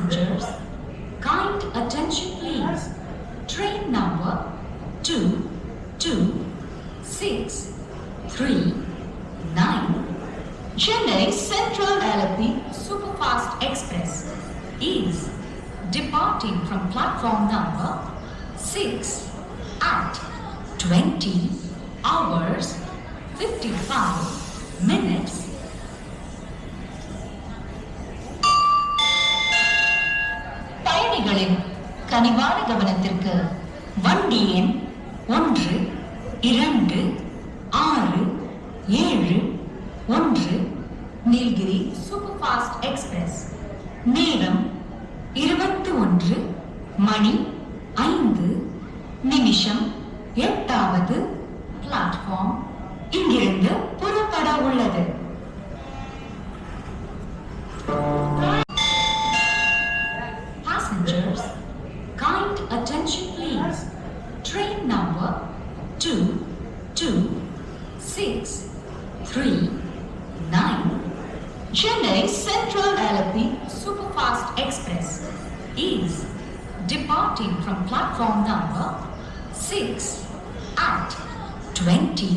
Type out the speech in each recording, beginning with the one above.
Passengers, kind attention please. Train number 22639 Chennai Central Alleppey Superfast Express is departing from platform number 6 at 20 hours 55 minutes. பயணிகளின் கனிவான கவனத்திற்கு வண்டி எண் 1 2 6 7 1 Nilgiri superfast express நேரம் 21 மணி 5 நிமிஷம் 8வது பிளாட்ஃபார்ம் இங்கிருந்து புறப்பட உள்ளது. Passengers, kind attention please. Train number 22639 Chennai Central Alleppey Superfast Express is departing from platform number 6 at 20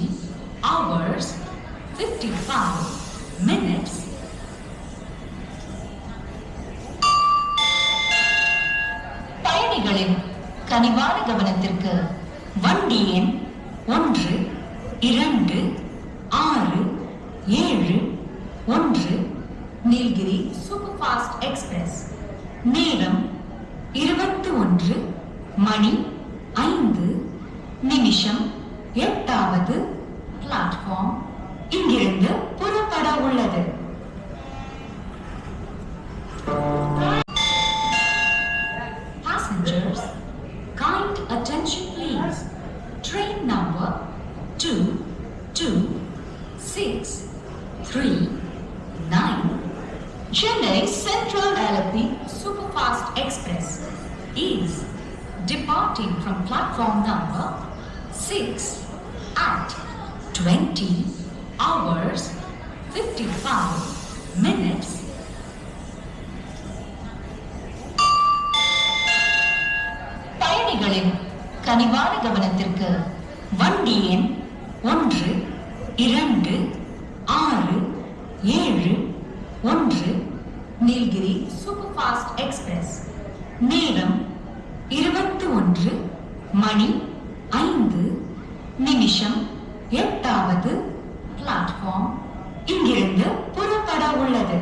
hours 55 minutes. பயணிகளின் கனிவான கவனத்திற்கு வண்டி எண் 1 2 6 7 1 நீல்கிரி சூப்பர்ஃபாஸ்ட் எக்ஸ்பிரஸ் நேரம் 21 மணி 5 நிமிஷம் 8வது பிளாட்ஃபார்ம் இங்கிருந்து புறப்பட உள்ளது. Passengers, kind attention please. Train number 22639 Chennai Central Alleppey Superfast Express is departing from platform number 6 at 20 hours 55 minutes. பயணிகளின் கனிவான கவனத்திற்கு வண்டி எண் 1 2 6 7 1 நீல்கிரி சூப்பர்ஃபாஸ்ட் எக்ஸ்பிரஸ் நேரம் 21 மணி 5 நிமிஷம் 8வது பிளாட்ஃபார்ம் இங்கிருந்து புறப்பட உள்ளது.